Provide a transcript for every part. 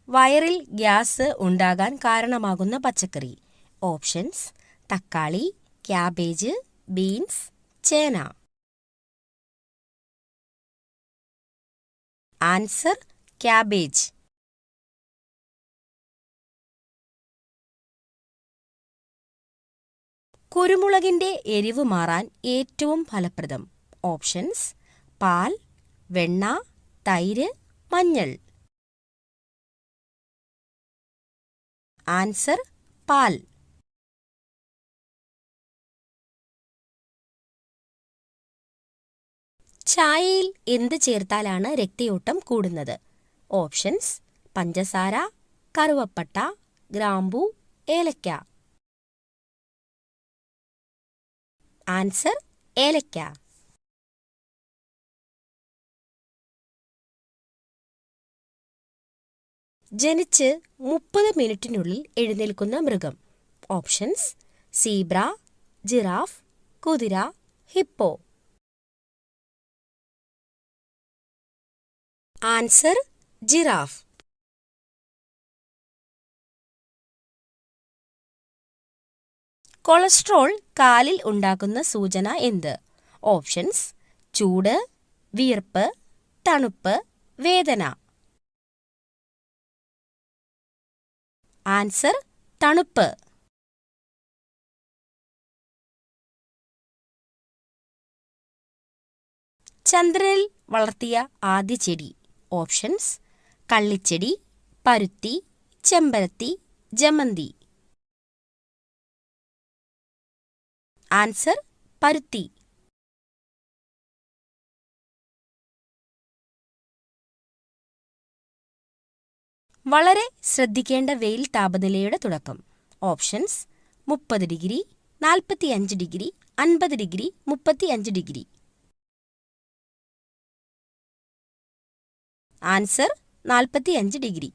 വയറിൽ ഗ്യാസ് ഉണ്ടാകാൻ കാരണമാകുന്ന പച്ചക്കറി. ഓപ്ഷൻസ്: തക്കാളി, ക്യാബേജ്, ബീൻസ്, ചേന. Answer: cabbage. കുരുമുളകിന്റെ എരിവ് മാറാൻ ഏറ്റവും ഫലപ്രദം. ഓപ്ഷൻസ്: പാൽ, വെണ്ണ, തൈര്, മഞ്ഞൾ. ആൻസർ: പാൽ. ചായയിൽ എന്ത് ചേർത്താലാണ് രക്തയോട്ടം കൂടുന്നത്? ഓപ്ഷൻസ്: പഞ്ചസാര, കറുവപ്പട്ട, ഗ്രാമ്പൂ, ഏലക്ക. ആൻസർ: ഏലക്ക. ജനിച്ച് 30 മിനിറ്റിനുള്ളിൽ എഴുന്നേൽക്കുന്ന മൃഗം. ഓപ്ഷൻസ്: സീബ്ര, ജിറാഫ്, കുതിര, ഹിപ്പോ. Answer: giraffe. കൊളസ്ട്രോൾ കാലിൽ ഉണ്ടാക്കുന്ന സൂചന എന്ത്? ഓപ്ഷൻസ്: ചൂട്, വിയർപ്പ്, തണുപ്പ്, വേദന. ആൻസർ: തണുപ്പ്. ചന്ദ്രനിൽ വളർത്തിയ ആദ്യ ചെടി. ഓപ്ഷൻസ്: കള്ളിച്ചെടി, പരുത്തി, ചെമ്പരത്തി, ജമന്തി. ആൻസർ: പരുത്തി. വളരെ ശ്രദ്ധിക്കേണ്ട വെയിൽ താപനിലയുടെ തുടക്കം. Options: 30 degree, 45 degree, 50 degree, 35 degree. Answer: 45 degree.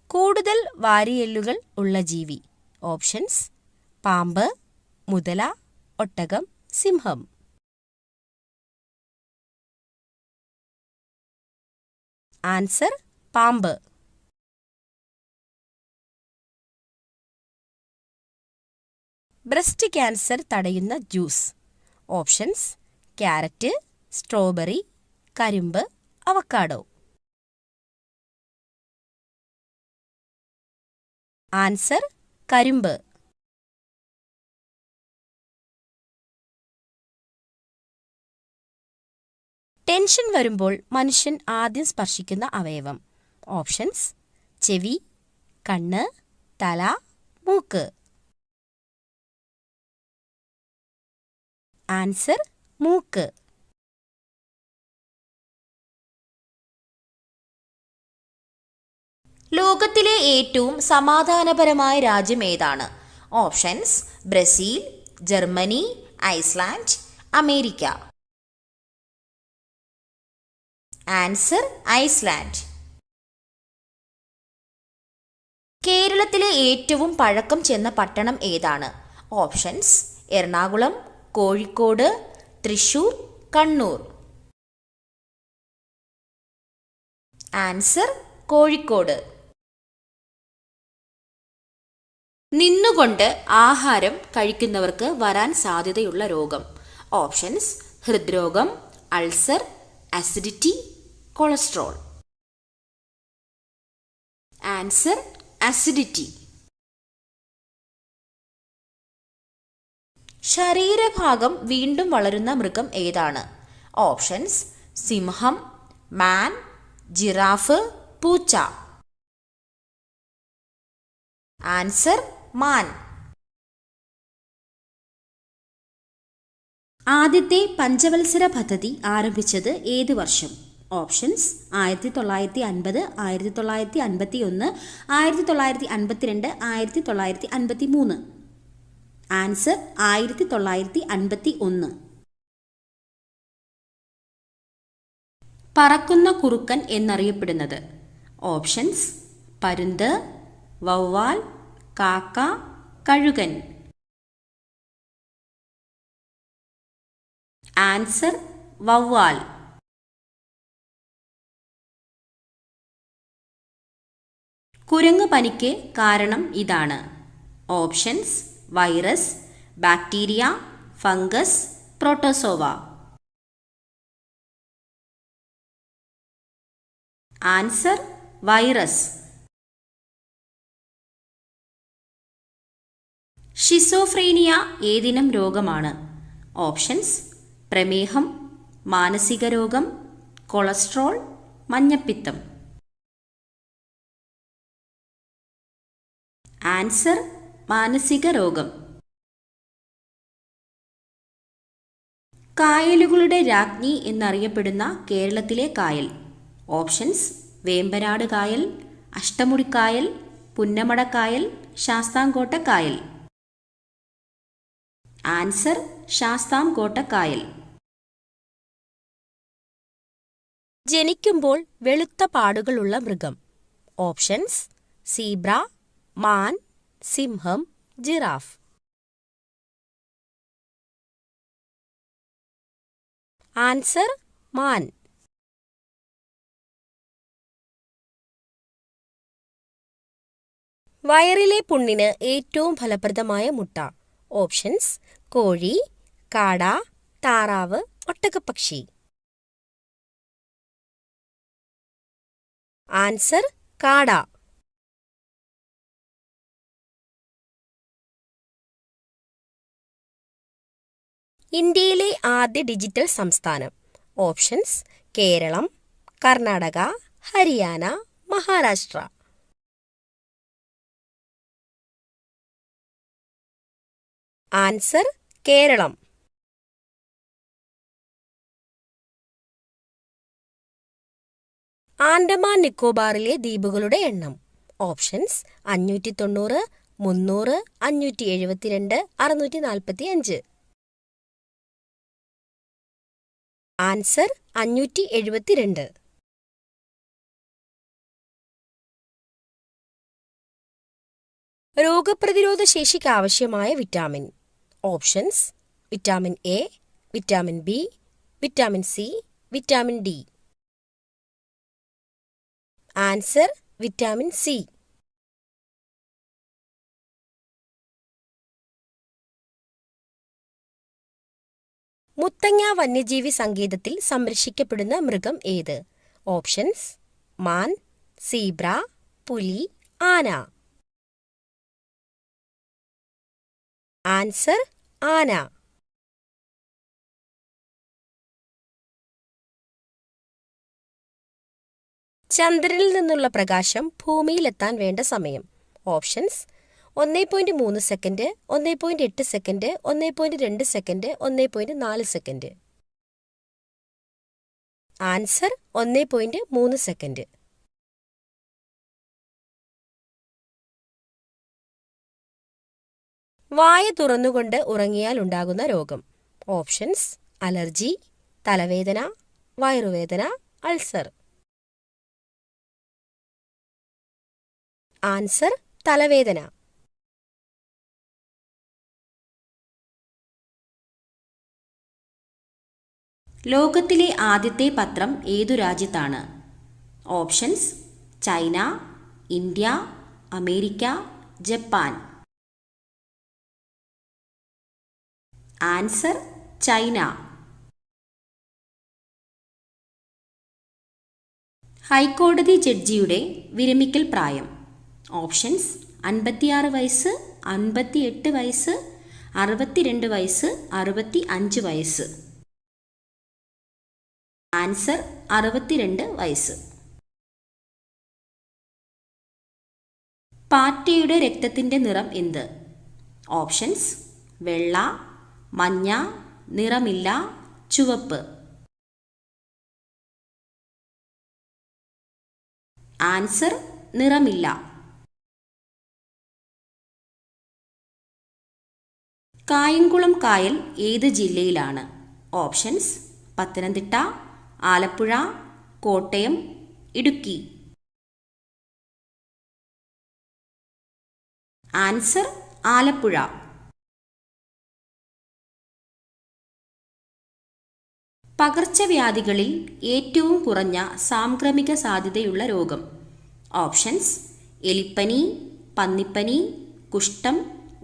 കൂടുതൽ വാരിയെല്ലുകൾ ഉള്ള ജീവി. ഓപ്ഷൻസ്: പാമ്പ്, മുതല, ഒട്ടകം, സിംഹം. ആൻസർ: പാമ്പ്. ബ്രസ്റ്റ് ക്യാൻസർ തടയുന്ന ജ്യൂസ്. ഓപ്ഷൻസ്: ക്യാരറ്റ്, സ്ട്രോബെറി, കരിമ്പ്, അവക്കാഡോ. ആൻസർ: കരിമ്പ്. ടെൻഷൻ വരുമ്പോൾ മനുഷ്യൻ ആദ്യം സ്പർശിക്കുന്ന അവയവം. ഓപ്ഷൻസ്: ചെവി, കണ്ണ്, തല, മൂക്ക്. ആൻസർ: മൂക്ക്. ലോകത്തിലെ ഏറ്റവും സമാധാനപരമായ രാജ്യം ഏതാണ്? Options: Brazil, Germany, Iceland, America. Answer: Iceland. കേരളത്തിലെ ഏറ്റവും പഴക്കം ചെന്ന പട്ടണം ഏതാണ്? ഓപ്ഷൻസ്: എറണാകുളം, കോഴിക്കോട്, തൃശൂർ, കണ്ണൂർ. ആൻസർ: കോഴിക്കോട്. നിന്നുകൊണ്ട് ആഹാരം കഴിക്കുന്നവർക്ക് വരാൻ സാധ്യതയുള്ള രോഗം. ഓപ്ഷൻസ്: ഹൃദ്രോഗം, ulcer, acidity, cholesterol. Answer: acidity. ശരീരഭാഗം വീണ്ടും വളരുന്ന മൃഗം ഏതാണ്? ഓപ്ഷൻസ്: സിംഹം, മാൻ, ജിറാഫ്, പൂച്ച. ആൻസർ: മാൻ. ആദ്യത്തെ പഞ്ചവത്സര പദ്ധതി ആരംഭിച്ചത് ഏത് വർഷം? ഓപ്ഷൻസ്: 1950, 1951, 1952, 1953. ആൻസർ: 1951. പറക്കുന്ന കുറുക്കൻ എന്നറിയപ്പെടുന്നത്. ഓപ്ഷൻസ്: പരുന്ത്, വവ്വാൽ, കാക്ക, കഴുകൻ. ആൻസർ: വവ്വാൽ. കുരങ്ങു പനിക്ക് കാരണം ഇതാണ്. Options: virus, bacteria, fungus, protozoa. Answer: virus. Schizophrenia ഏതിനം രോഗമാണ്? ഓപ്ഷൻസ്: പ്രമേഹം, മാനസിക രോഗം, കൊളസ്ട്രോൾ, മഞ്ഞപ്പിത്തം. ആൻസർ: മാനസിക രോഗം. കായലുകളുടെ രാജ്ഞി എന്നറിയപ്പെടുന്ന കേരളത്തിലെ കായൽ. ഓപ്ഷൻസ്: വേമ്പനാട് കായൽ, അഷ്ടമുടിക്കായൽ, പുന്നമടക്കായൽ, ശാസ്താംകോട്ട കായൽ. ആൻസർ: ശാസ്താംകോട്ട കായൽ. ജനിക്കുമ്പോൾ വെളുത്ത പാടുകളുള്ള മൃഗം. ഓപ്ഷൻസ്: സീബ്ര, മാൻ, സിംഹം, ജിറാഫ്. ആൻസർ: മാൻ. വയറിലെ പുണ്ണിന് ഏറ്റവും ഫലപ്രദമായ മുട്ട. ഓപ്ഷൻസ്: കോഴി, കാട, താറാവ്, ഒട്ടകപ്പക്ഷി. ആൻസർ: കാട. ഇന്ത്യയിലെ ആദ്യ ഡിജിറ്റൽ സംസ്ഥാനം. ഓപ്ഷൻസ്: കേരളം, കർണാടക, ഹരിയാന, മഹാരാഷ്ട്ര. ആൻസർ: കേരളം. ആൻഡമാൻ നിക്കോബാറിലെ ദ്വീപുകളുടെ എണ്ണം. ഓപ്ഷൻസ്: 590, 300, 572, 645. ആൻസർ: 572. രോഗപ്രതിരോധ ശേഷിക്ക് ആവശ്യമായ vitamin. Options: vitamin A, vitamin B, vitamin C, vitamin D. Answer: vitamin C. Muthanga വന്യജീവി സങ്കേതത്തിൽ സംരക്ഷിക്കപ്പെടുന്ന മൃഗം ഏത്? ഓപ്ഷൻസ്: മാൻ, സീബ്ര, പുലി, ആന. ആൻസർ: ആന. ചന്ദ്രനിൽ നിന്നുള്ള പ്രകാശം ഭൂമിയിലെത്താൻ വേണ്ട സമയം. Options: 1.3 second, 1.8 second, 1.2 second, 1.4 second. Answer: 1.3 second. വായ തുറന്നുകൊണ്ട് ഉറങ്ങിയാൽ ഉണ്ടാകുന്ന രോഗം. ഓപ്ഷൻസ്: അലർജി, തലവേദന, വയറുവേദന, അൾസർ. ആൻസർ: തലവേദന. ലോകത്തിലെ ആദ്യത്തെ പത്രം ഏതു രാജ്യത്താണ്? Options: China, India, America, Japan. Answer: China. ഹൈക്കോടതി ജഡ്ജിയുടെ വിരമിക്കൽ പ്രായം. ഓപ്ഷൻസ്: 56 വയസ്സ്, 58 വയസ്സ്, 62 വയസ്സ്, 65 വയസ്സ്. ആൻസർ: 62 വയസ്സ്. പാറ്റയുടെ രക്തത്തിൻ്റെ നിറം എന്ത്? ഓപ്ഷൻസ്: വെള്ള, മഞ്ഞ, നിറമില്ല, ചുവപ്പ്. ആൻസർ: നിറമില്ല. കായംകുളം കായൽ ഏത് ജില്ലയിലാണ്? ഓപ്ഷൻസ്: പത്തനംതിട്ട, ആലപ്പുഴ, കോട്ടയം, ഇടുക്കി. ആൻസർ: ആലപ്പുഴ. പകർച്ചവ്യാധികളിൽ ഏറ്റവും കുറഞ്ഞ സാംക്രമിക സാധ്യതയുള്ള രോഗം. ഓപ്ഷൻസ്: എലിപ്പനി, പന്നിപ്പനി, കുഷ്ഠം,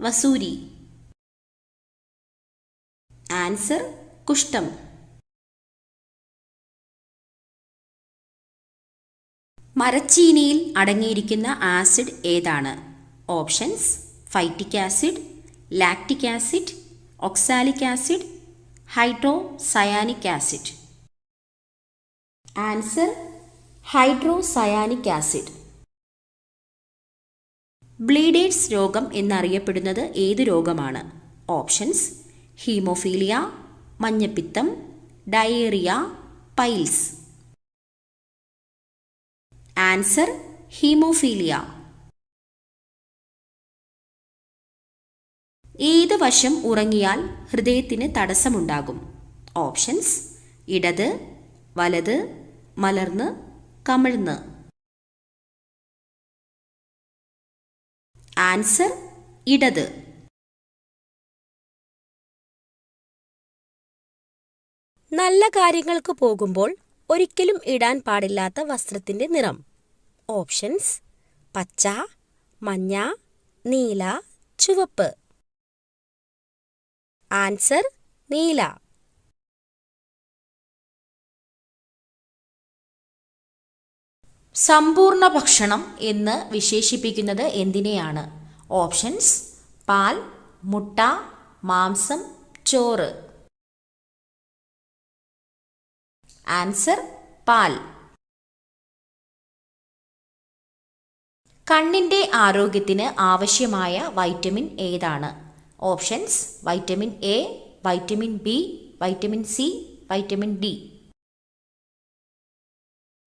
വസൂരി. ആൻസർ കുഷ്ഠം. മരച്ചീനിയിൽ അടങ്ങിയിരിക്കുന്ന ആസിഡ് ഏതാണ്? Options: phytic acid, lactic acid, oxalic acid, hydrocyanic acid. Answer hydrocyanic acid. Bleeders രോഗം എന്നറിയപ്പെടുന്നത് ഏത് രോഗമാണ്? ഓപ്ഷൻസ്: ഹീമോഫീലിയ, മഞ്ഞപ്പിത്തം, ഡയേറിയ, പൈൽസ്. Answer haemophilia. ഏത് വശം ഉറങ്ങിയാൽ ഹൃദയത്തിന് തടസ്സമുണ്ടാകും? ഓപ്ഷൻസ്: ഇടത്, വലത്, മലർന്ന്, കമിഴ്ന്ന്. ആൻസർ ഇടത്. നല്ല കാര്യങ്ങൾക്ക് പോകുമ്പോൾ ഒരിക്കലും ഇടാൻ പാടില്ലാത്ത വസ്ത്രത്തിന്റെ നിറം. ഓപ്ഷൻസ്: പച്ച, മഞ്ഞ, നീല, ചുവപ്പ്. ആൻസർ നീല. സമ്പൂർണ്ണ ഭക്ഷണം എന്ന് വിശേഷിപ്പിക്കുന്നത് എന്തിനെയാണ്? ഓപ്ഷൻസ്: പാൽ, മുട്ട, മാംസം, ചോറ്. ആൻസർ പാൽ. കണ്ണിന്റെ ആരോഗ്യത്തിന് ആവശ്യമായ വൈറ്റമിൻ ഏതാണ്? Options: vitamin A, vitamin B, vitamin C, vitamin D.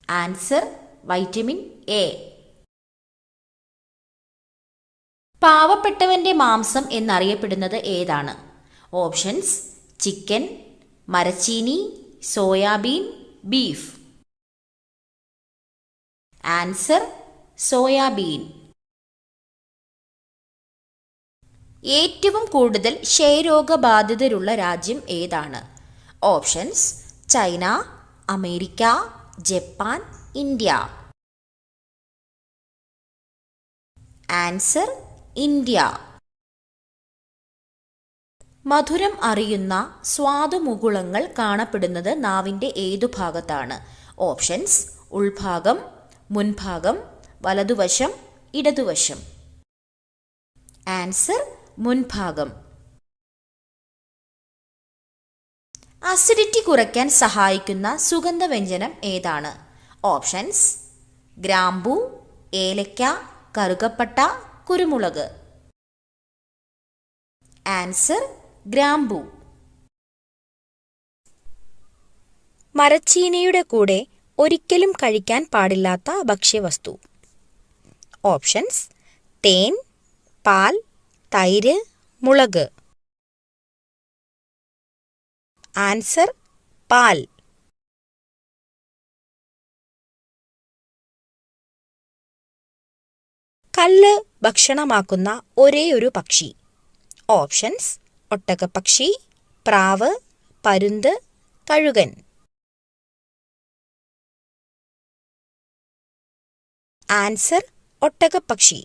Answer vitamin A. പാവപ്പെട്ടവന്റെ മാംസം എന്നറിയപ്പെടുന്നത് ഏതാണ്? ഓപ്ഷൻസ്: ചിക്കൻ, മരച്ചീനി, സോയാബീൻ, ബീഫ്. Answer soybean. ഏറ്റവും കൂടുതൽ ക്ഷയരോഗബാധിതരുള്ള രാജ്യം ഏതാണ്? Options: China, America, Japan, India. Answer India. മധുരം അറിയുന്ന സ്വാദുമുകുളങ്ങൾ കാണപ്പെടുന്നത് നാവിൻ്റെ ഏതു ഭാഗത്താണ്? ഓപ്ഷൻസ്: ഉൾഭാഗം, മുൻഭാഗം, വലതുവശം, ഇടതുവശം. ആൻസർ മുൻഭാഗം. അസിഡിറ്റി കുറയ്ക്കാൻ സഹായിക്കുന്ന സുഗന്ധവ്യഞ്ജനം ഏതാണ്? ഓപ്ഷൻസ്: ഗ്രാമ്പൂ, ഏലക്ക, കറുകപ്പട്ട, കുരുമുളക്. ആൻസർ ഗ്രാമ്പൂ. മരച്ചീനിയുടെ കൂടെ ഒരിക്കലും കഴിക്കാൻ പാടില്ലാത്ത ഭക്ഷ്യവസ്തു. ഓപ്ഷൻസ്: തേൻ, പാൽ, തൈര്, മുളക്. ആൻസർ പാൽ. കല്ല് ഭക്ഷണമാക്കുന്ന ഒരേയൊരു പക്ഷി. ഓപ്ഷൻസ്: ഒട്ടകപ്പക്ഷി, പ്രാവ്, പരുന്ത്, കഴുകൻ. ആൻസർ ഒട്ടകപ്പക്ഷി.